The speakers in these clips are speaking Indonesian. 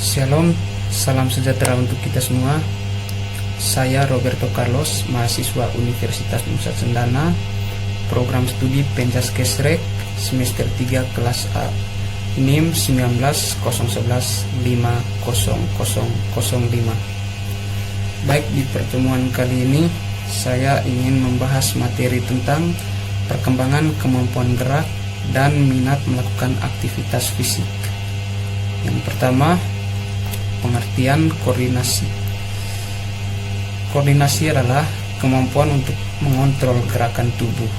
Shalom, salam sejahtera untuk kita semua. Saya Roberto Carlos, mahasiswa Universitas Nusa Cendana, program studi Penjas Kesrek, semester 3 kelas A, NIM 1901150005. Baik, di pertemuan kali ini saya ingin membahas materi tentang perkembangan kemampuan gerak dan minat melakukan aktivitas fisik. Yang pertama, pengertian koordinasi. Koordinasi adalah kemampuan untuk mengontrol gerakan tubuh.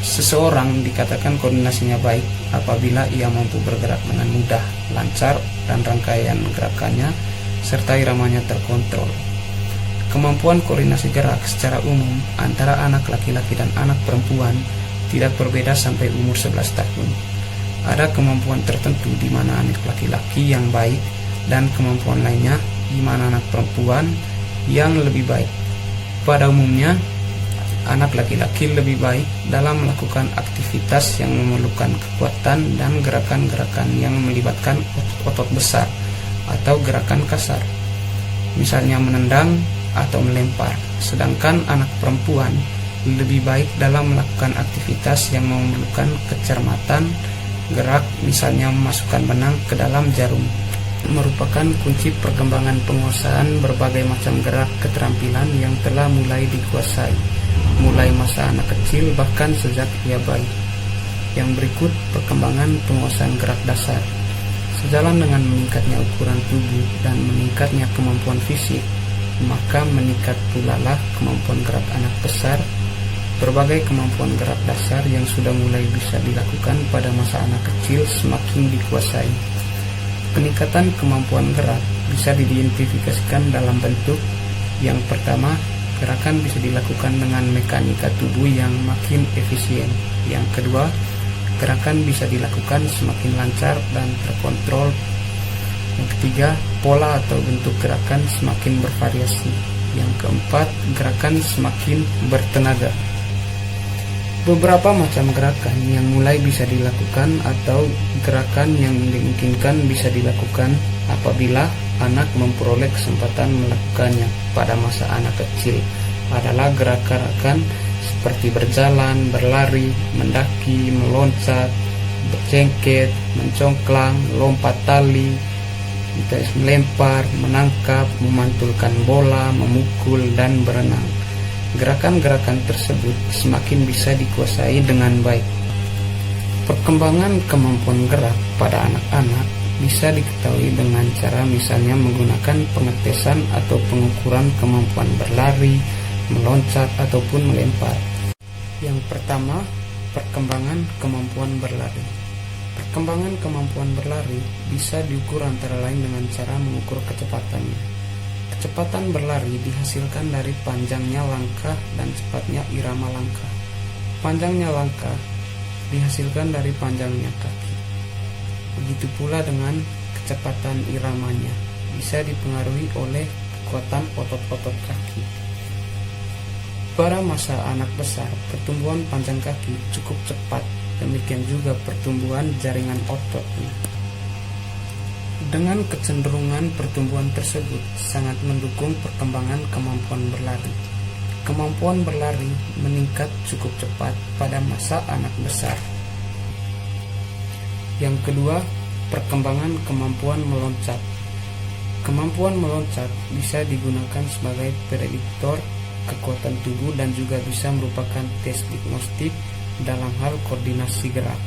Seseorang dikatakan koordinasinya baik apabila ia mampu bergerak dengan mudah, lancar, dan rangkaian gerakannya serta iramanya terkontrol. Kemampuan koordinasi gerak secara umum antara anak laki-laki dan anak perempuan tidak berbeda sampai umur 11 tahun. Ada kemampuan tertentu di mana anak laki-laki yang baik dan kemampuan lainnya di mana anak perempuan yang lebih baik. Pada umumnya, anak laki-laki lebih baik dalam melakukan aktivitas yang memerlukan kekuatan dan gerakan-gerakan yang melibatkan otot besar atau gerakan kasar, misalnya menendang atau melempar. Sedangkan anak perempuan lebih baik dalam melakukan aktivitas yang memerlukan kecermatan gerak, misalnya memasukkan benang ke dalam jarum. Merupakan kunci perkembangan penguasaan berbagai macam gerak keterampilan yang telah mulai dikuasai mulai masa anak kecil bahkan sejak ia bayi. Yang berikut perkembangan penguasaan gerak dasar. Sejalan dengan meningkatnya ukuran tubuh dan meningkatnya kemampuan fisik, maka meningkat pula lah kemampuan gerak anak besar. Berbagai kemampuan gerak dasar yang sudah mulai bisa dilakukan pada masa anak kecil semakin dikuasai. Peningkatan kemampuan gerak bisa diidentifikasikan dalam bentuk yang pertama, gerakan bisa dilakukan dengan mekanika tubuh yang makin efisien. Yang kedua, gerakan bisa dilakukan semakin lancar dan terkontrol. Yang ketiga, pola atau bentuk gerakan semakin bervariasi. Yang keempat, gerakan semakin bertenaga. Beberapa macam gerakan yang mulai bisa dilakukan atau gerakan yang dimungkinkan bisa dilakukan apabila anak memperoleh kesempatan melakukannya pada masa anak kecil adalah gerakan seperti berjalan, berlari, mendaki, meloncat, bercengket, mencongklang, lompat tali, melempar, menangkap, memantulkan bola, memukul, dan berenang. Gerakan-gerakan tersebut semakin bisa dikuasai dengan baik. Perkembangan kemampuan gerak pada anak-anak bisa diketahui dengan cara misalnya menggunakan pengetesan atau pengukuran kemampuan berlari, meloncat, ataupun melempar. Yang pertama, perkembangan kemampuan berlari. Perkembangan kemampuan berlari bisa diukur antara lain dengan cara mengukur kecepatannya. Kecepatan berlari dihasilkan dari panjangnya langkah dan cepatnya irama langkah. Panjangnya langkah dihasilkan dari panjangnya kaki. Begitu pula dengan kecepatan iramanya, bisa dipengaruhi oleh kekuatan otot-otot kaki. Pada masa anak besar, pertumbuhan panjang kaki cukup cepat, demikian juga pertumbuhan jaringan ototnya. Dengan kecenderungan pertumbuhan tersebut sangat mendukung perkembangan kemampuan berlari. Kemampuan berlari meningkat cukup cepat pada masa anak besar. Yang kedua, perkembangan kemampuan meloncat. Kemampuan meloncat bisa digunakan sebagai prediktor kekuatan tubuh dan juga bisa merupakan tes diagnostik dalam hal koordinasi gerak.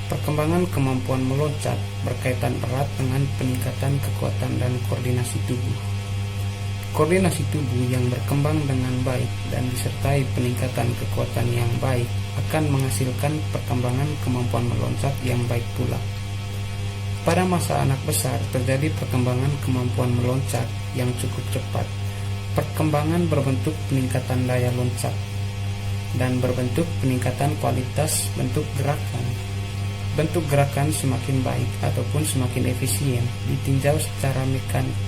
Perkembangan kemampuan meloncat berkaitan erat dengan peningkatan kekuatan dan koordinasi tubuh. Koordinasi tubuh yang berkembang dengan baik dan disertai peningkatan kekuatan yang baik akan menghasilkan perkembangan kemampuan meloncat yang baik pula. Pada masa anak besar terjadi perkembangan kemampuan meloncat yang cukup cepat. Perkembangan berbentuk peningkatan daya loncat dan berbentuk peningkatan kualitas bentuk gerakan. Bentuk gerakan semakin baik ataupun semakin efisien ditinjau secara mekanik.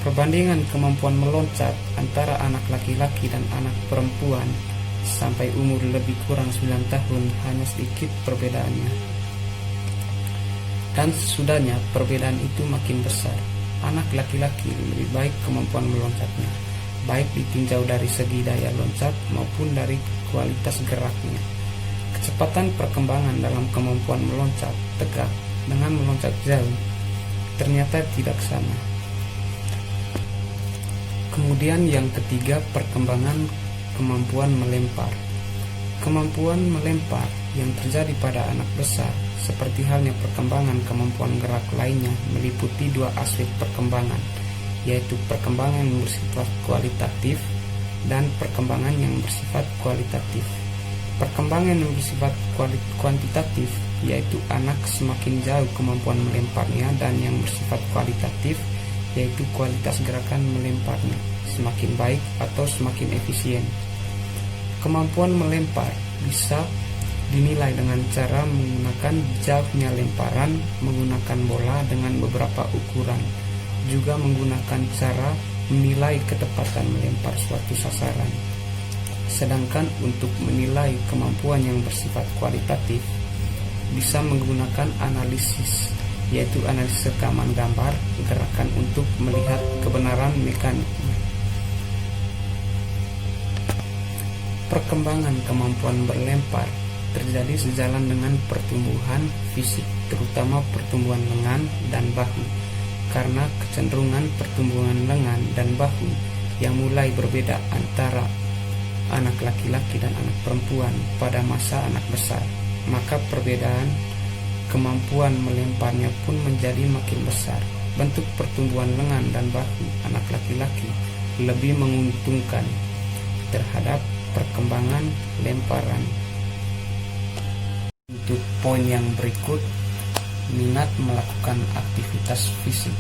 Perbandingan kemampuan meloncat antara anak laki-laki dan anak perempuan sampai umur lebih kurang 9 tahun hanya sedikit perbedaannya. dan sesudahnya perbedaan itu makin besar. Anak laki-laki lebih baik kemampuan meloncatnya, baik ditinjau dari segi daya loncat maupun dari kualitas geraknya. Kecepatan perkembangan dalam kemampuan meloncat tegak dengan meloncat jauh ternyata tidak sama. Kemudian yang ketiga, perkembangan kemampuan melempar. Kemampuan melempar yang terjadi pada anak besar, seperti halnya perkembangan kemampuan gerak lainnya, meliputi dua aspek perkembangan, yaitu perkembangan yang bersifat kualitatif dan perkembangan yang bersifat kualitatif. Perkembangan yang bersifat kuantitatif, yaitu anak semakin jauh kemampuan melemparnya, dan yang bersifat kualitatif, yaitu kualitas gerakan melemparnya semakin baik atau semakin efisien. Kemampuan melempar bisa dinilai dengan cara menggunakan jauhnya lemparan, menggunakan bola dengan beberapa ukuran, juga menggunakan cara menilai ketepatan melempar suatu sasaran. Sedangkan untuk menilai kemampuan yang bersifat kualitatif bisa menggunakan analisis, yaitu analisis rekaman gambar gerakan untuk melihat kebenaran mekaniknya. Perkembangan kemampuan berlempar terjadi sejalan dengan pertumbuhan fisik, terutama pertumbuhan lengan dan bahu, karena kecenderungan pertumbuhan lengan dan bahu yang mulai berbeda antara anak laki-laki dan anak perempuan pada masa anak besar, maka perbedaan kemampuan melemparnya pun menjadi makin besar. Bentuk pertumbuhan lengan dan bahu anak laki-laki lebih menguntungkan terhadap perkembangan lemparan. Untuk poin yang berikut, minat melakukan aktivitas fisik.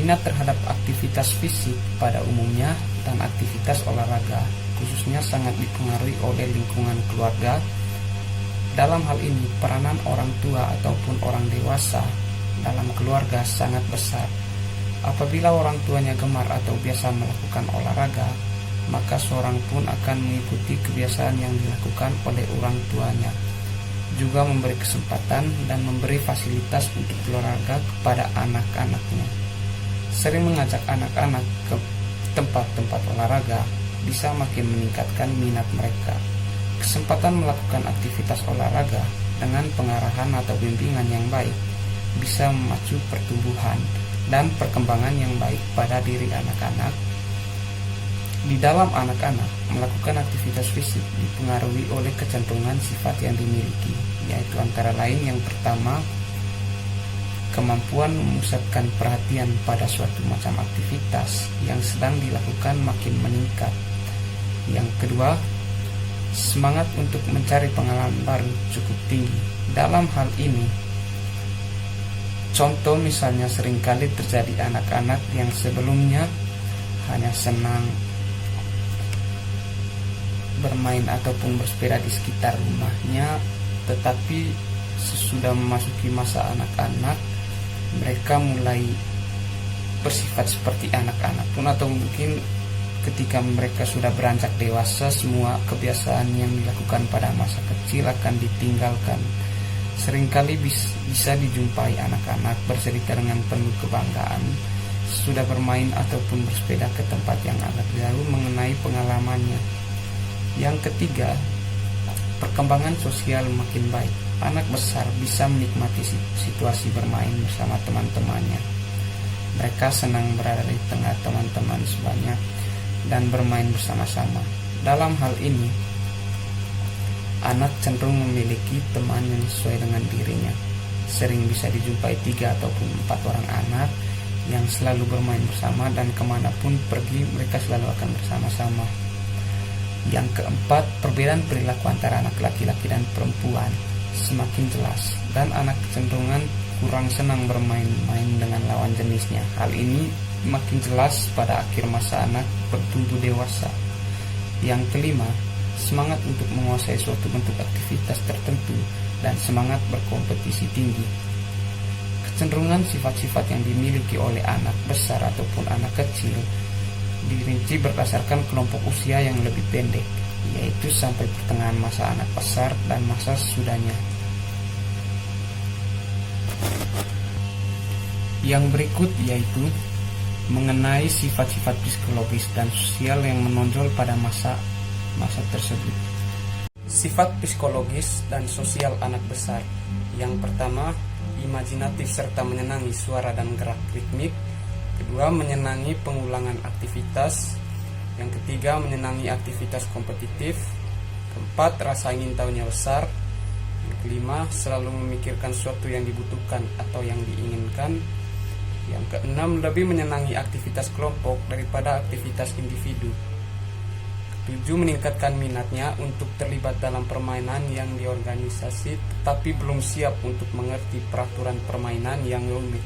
Minat terhadap aktivitas fisik pada umumnya dan aktivitas olahraga khususnya sangat dipengaruhi oleh lingkungan keluarga. Dalam hal ini, peranan orang tua ataupun orang dewasa dalam keluarga sangat besar. Apabila orang tuanya gemar atau biasa melakukan olahraga, maka seorang pun akan mengikuti kebiasaan yang dilakukan oleh orang tuanya. Juga memberi kesempatan dan memberi fasilitas untuk olahraga kepada anak-anaknya. Sering mengajak anak-anak ke tempat-tempat olahraga bisa makin meningkatkan minat mereka. Kesempatan melakukan aktivitas olahraga dengan pengarahan atau bimbingan yang baik bisa memacu pertumbuhan dan perkembangan yang baik pada diri anak-anak. Di dalam anak-anak, melakukan aktivitas fisik dipengaruhi oleh kecenderungan sifat yang dimiliki, yaitu antara lain yang pertama, kemampuan memusatkan perhatian pada suatu macam aktivitas yang sedang dilakukan makin meningkat. Yang kedua, semangat untuk mencari pengalaman baru cukup tinggi. Dalam hal ini, contoh misalnya seringkali terjadi anak-anak yang sebelumnya hanya senang bermain ataupun bersepeda di sekitar rumahnya, tetapi sesudah memasuki masa anak-anak, mereka mulai bersifat seperti anak-anak pun, atau mungkin ketika mereka sudah beranjak dewasa, semua kebiasaan yang dilakukan pada masa kecil akan ditinggalkan. Seringkali bisa dijumpai anak-anak bercerita dengan penuh kebanggaan sudah bermain ataupun bersepeda ke tempat yang agak jauh mengenai pengalamannya. Yang ketiga, perkembangan sosial makin baik. Anak besar bisa menikmati situasi bermain bersama teman-temannya. Mereka senang berada di tengah teman-teman sebanyak dan bermain bersama-sama. Dalam hal ini, anak cenderung memiliki teman yang sesuai dengan dirinya. Sering bisa dijumpai 3 ataupun 4 orang anak yang selalu bermain bersama, dan kemanapun pergi mereka selalu akan bersama-sama. Yang keempat, perbedaan perilaku antara anak laki-laki dan perempuan semakin jelas, dan anak kecenderungan kurang senang bermain-main dengan lawan jenisnya. Hal ini makin jelas pada akhir masa anak bertumbuh dewasa. Yang kelima, semangat untuk menguasai suatu bentuk aktivitas tertentu dan semangat berkompetisi tinggi. Kecenderungan sifat-sifat yang dimiliki oleh anak besar ataupun anak kecil dirinci berdasarkan kelompok usia yang lebih pendek, yaitu sampai pertengahan masa anak besar dan masa sesudahnya. Yang berikut yaitu mengenai sifat-sifat psikologis dan sosial yang menonjol pada masa tersebut. Sifat psikologis dan sosial anak besar. Yang pertama, imajinatif serta menyenangi suara dan gerak ritmik. Kedua, menyenangi pengulangan aktivitas. Yang ketiga, menyenangi aktivitas kompetitif. Keempat, rasa ingin tahunya besar. Yang kelima, selalu memikirkan sesuatu yang dibutuhkan atau yang diinginkan. Yang keenam, lebih menyenangi aktivitas kelompok daripada aktivitas individu. Ketujuh, meningkatkan minatnya untuk terlibat dalam permainan yang diorganisasi tetapi belum siap untuk mengerti peraturan permainan yang rumit.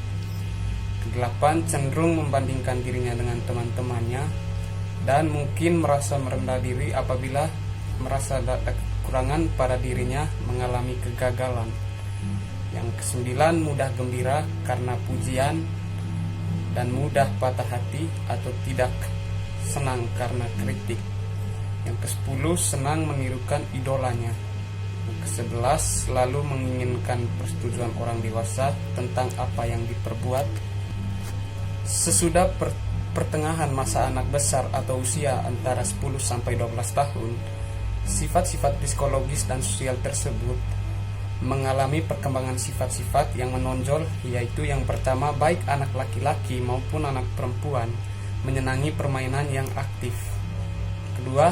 Kedelapan, cenderung membandingkan dirinya dengan teman-temannya dan mungkin merasa merendah diri apabila merasa ada kekurangan pada dirinya mengalami kegagalan. Yang kesembilan, mudah gembira karena pujian dan mudah patah hati atau tidak senang karena kritik. Yang ke-10, senang menirukan idolanya. Yang ke-11, selalu menginginkan persetujuan orang dewasa tentang apa yang diperbuat. Sesudah pertengahan masa anak besar atau usia antara 10 sampai 12 tahun, sifat-sifat psikologis dan sosial tersebut mengalami perkembangan sifat-sifat yang menonjol, yaitu yang pertama, baik anak laki-laki maupun anak perempuan menyenangi permainan yang aktif. Kedua,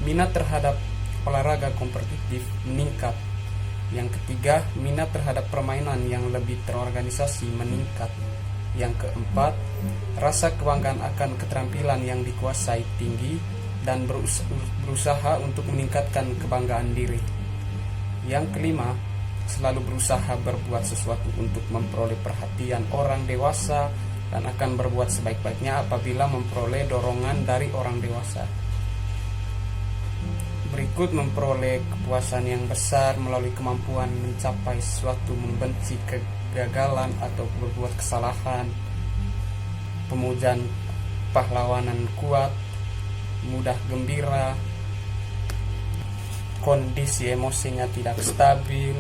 minat terhadap olahraga kompetitif meningkat. Yang ketiga, minat terhadap permainan yang lebih terorganisasi meningkat. Yang keempat, rasa kebanggaan akan keterampilan yang dikuasai tinggi dan berusaha untuk meningkatkan kebanggaan diri. Yang kelima, selalu berusaha berbuat sesuatu untuk memperoleh perhatian orang dewasa dan akan berbuat sebaik-baiknya apabila memperoleh dorongan dari orang dewasa. Berikut memperoleh kepuasan yang besar melalui kemampuan mencapai sesuatu, membenci kegagalan atau berbuat kesalahan, pemujaan pahlawanan kuat, mudah gembira, kondisi emosinya tidak stabil,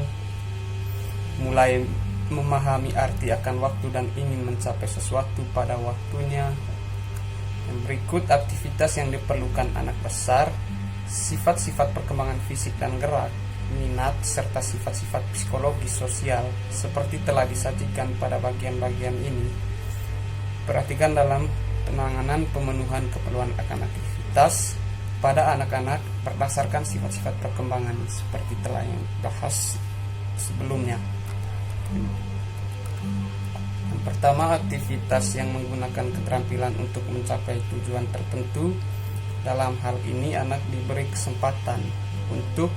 mulai memahami arti akan waktu dan ingin mencapai sesuatu pada waktunya. Yang berikut aktivitas yang diperlukan anak besar, sifat-sifat perkembangan fisik dan gerak, minat, serta sifat-sifat psikologis sosial seperti telah disajikan pada bagian-bagian ini. Perhatikan dalam penanganan pemenuhan keperluan akan aktivitas pada anak-anak berdasarkan sifat-sifat perkembangan seperti telah yang bahas sebelumnya. Yang pertama, aktivitas yang menggunakan keterampilan untuk mencapai tujuan tertentu. Dalam hal ini anak diberi kesempatan untuk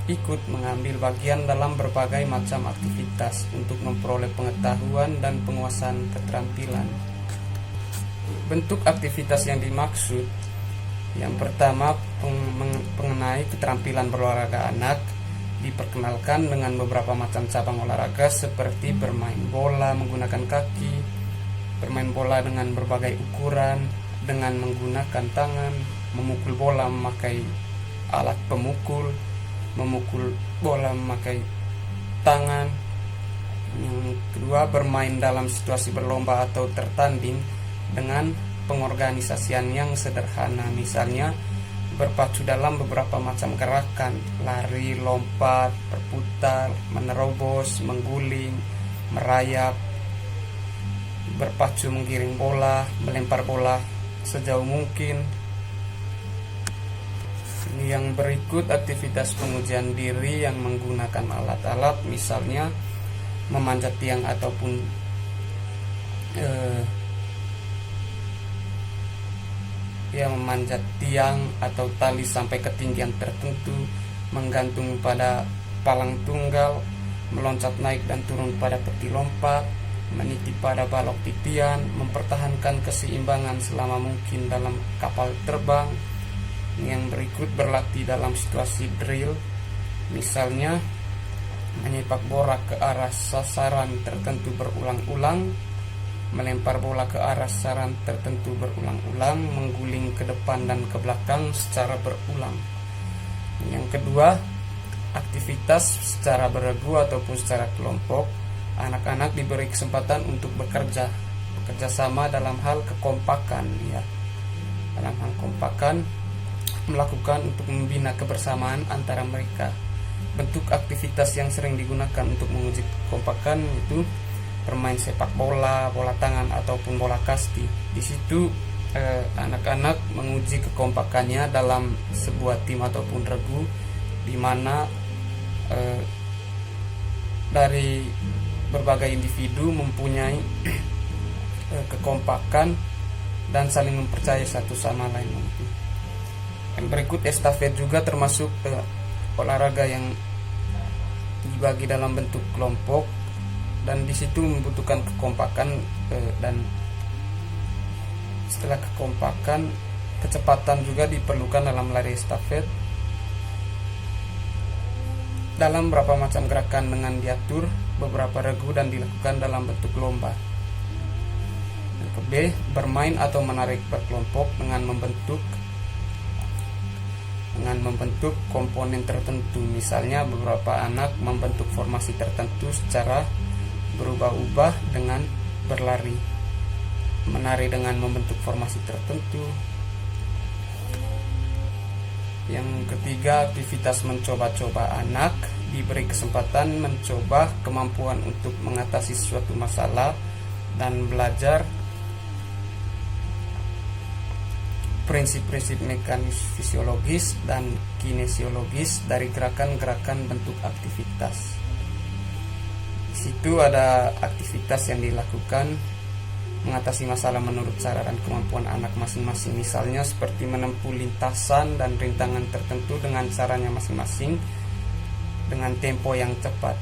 ikut mengambil bagian dalam berbagai macam aktivitas untuk memperoleh pengetahuan dan penguasaan keterampilan. Bentuk aktivitas yang dimaksud, yang pertama, mengenai keterampilan berolahraga anak diperkenalkan dengan beberapa macam cabang olahraga seperti bermain bola menggunakan kaki, bermain bola dengan berbagai ukuran dengan menggunakan tangan, memukul bola memakai alat pemukul, memukul bola memakai tangan. Yang kedua, bermain dalam situasi berlomba atau tertanding dengan pengorganisasian yang sederhana, misalnya berpacu dalam beberapa macam gerakan, lari, lompat, berputar, menerobos, mengguling, merayap, berpacu menggiring bola, melempar bola sejauh mungkin. Yang berikut aktivitas pengujian diri yang menggunakan alat-alat, misalnya memanjat tiang ataupun memanjat tiang atau tali sampai ketinggian tertentu, menggantung pada palang tunggal, meloncat naik dan turun pada peti lompat, meniti pada balok titian, mempertahankan keseimbangan selama mungkin dalam kapal terbang. Yang berikut berlatih dalam situasi drill, misalnya menyepak bola ke arah sasaran tertentu berulang-ulang, melempar bola ke arah sasaran tertentu berulang-ulang, mengguling ke depan dan ke belakang secara berulang. Yang kedua, aktivitas secara beregu ataupun secara kelompok, Anak-anak diberi kesempatan untuk bekerja sama dalam hal kekompakan, ya. Dalam hal kekompakan, melakukan untuk membina kebersamaan antara mereka. Bentuk aktivitas yang sering digunakan untuk menguji kekompakan itu bermain sepak bola, bola tangan ataupun bola kasti. Di situ anak-anak menguji kekompakannya dalam sebuah tim ataupun regu, di mana dari berbagai individu mempunyai kekompakan dan saling mempercayai satu sama lain. Yang berikut estafet juga termasuk olahraga yang dibagi dalam bentuk kelompok, dan di situ membutuhkan kekompakan, dan setelah kekompakan, kecepatan juga diperlukan dalam lari estafet. Dalam beberapa macam gerakan dengan diatur beberapa regu dan dilakukan dalam bentuk lomba. Yang ke B, bermain atau menarik berkelompok dengan membentuk komponen tertentu. Misalnya beberapa anak membentuk formasi tertentu secara berubah-ubah dengan berlari, menari dengan membentuk formasi tertentu. Yang ketiga, aktivitas mencoba-coba. Anak diberi kesempatan mencoba kemampuan untuk mengatasi suatu masalah dan belajar prinsip-prinsip mekanis fisiologis dan kinesiologis dari gerakan-gerakan bentuk aktivitas. Di situ ada aktivitas yang dilakukan mengatasi masalah menurut cara dan kemampuan anak masing-masing, misalnya seperti menempuh lintasan dan rintangan tertentu dengan caranya masing-masing dengan tempo yang cepat,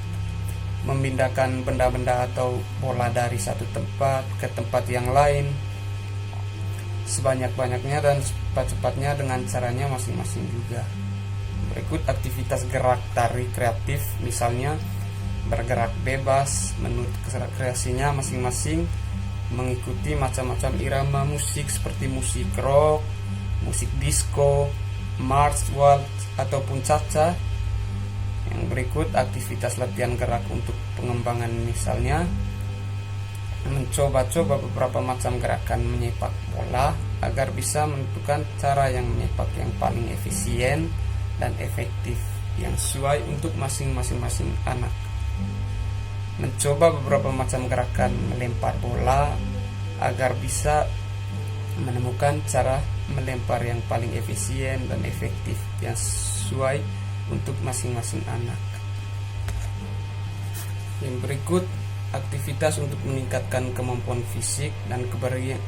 memindahkan benda-benda atau bola dari satu tempat ke tempat yang lain sebanyak-banyaknya dan cepat-cepatnya dengan caranya masing-masing juga. Berikut aktivitas gerak tari kreatif, misalnya bergerak bebas menurut kreasinya masing-masing, mengikuti macam-macam irama musik seperti musik rock, musik disco, march, waltz, ataupun cha-cha. Yang berikut aktivitas latihan gerak untuk pengembangan, misalnya mencoba-coba beberapa macam gerakan menyepak bola agar bisa menentukan cara yang menyepak yang paling efisien dan efektif yang sesuai untuk masing-masing anak. Mencoba beberapa macam gerakan melempar bola agar bisa menemukan cara melempar yang paling efisien dan efektif yang sesuai untuk masing-masing anak. Yang berikut aktivitas untuk meningkatkan kemampuan fisik dan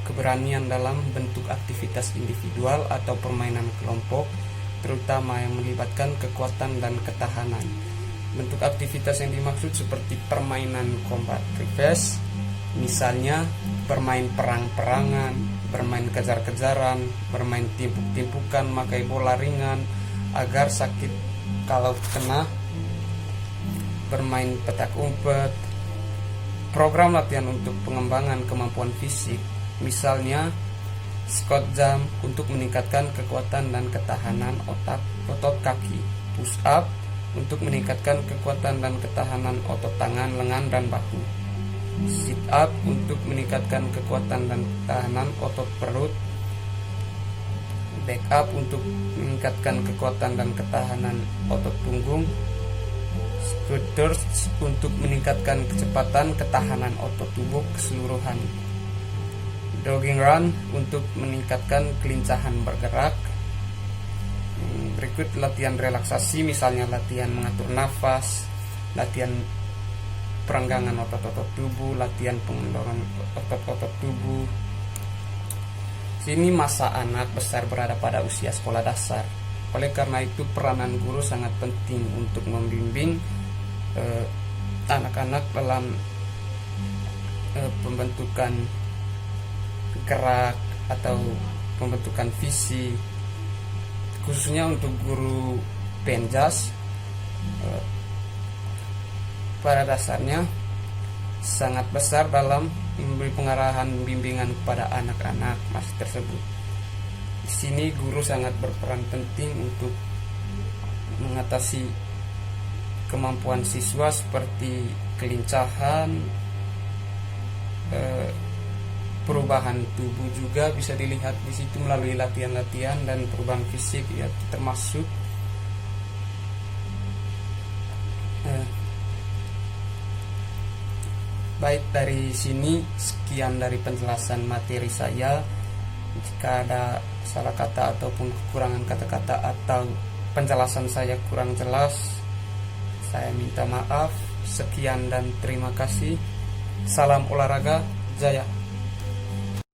keberanian dalam bentuk aktivitas individual atau permainan kelompok, terutama yang melibatkan kekuatan dan ketahanan. Bentuk aktivitas yang dimaksud seperti permainan combat reverse, misalnya bermain perang-perangan, bermain kejar-kejaran, bermain timpuk-timpukan, memakai bola ringan agar sakit kalau kena, bermain petak umpet. Program latihan untuk pengembangan kemampuan fisik, misalnya squat jump untuk meningkatkan kekuatan dan ketahanan otot kaki, push up untuk meningkatkan kekuatan dan ketahanan otot tangan, lengan, dan bahu, sit up untuk meningkatkan kekuatan dan ketahanan otot perut, back up untuk meningkatkan kekuatan dan ketahanan otot punggung, squat thrust untuk meningkatkan kecepatan ketahanan otot tubuh keseluruhan, jogging run untuk meningkatkan kelincahan bergerak. Berikut latihan relaksasi, misalnya latihan mengatur nafas, latihan perenggangan otot-otot tubuh, latihan pengendoran otot-otot tubuh. Sini masa anak besar berada pada usia sekolah dasar. Oleh karena itu peranan guru sangat penting untuk membimbing anak-anak dalam pembentukan gerak atau pembentukan visi, khususnya untuk guru penjas. Pada dasarnya sangat besar dalam memberi pengarahan bimbingan kepada anak-anak masih tersebut. Di sini guru sangat berperan penting untuk mengatasi kemampuan siswa seperti kelincahan, perubahan tubuh juga bisa dilihat di situ melalui latihan-latihan dan perubahan fisik ya, termasuk baik. Dari sini sekian dari penjelasan materi saya. Jika ada salah kata ataupun kekurangan kata-kata atau penjelasan saya kurang jelas, saya minta maaf. Sekian dan terima kasih. Salam olahraga, jaya.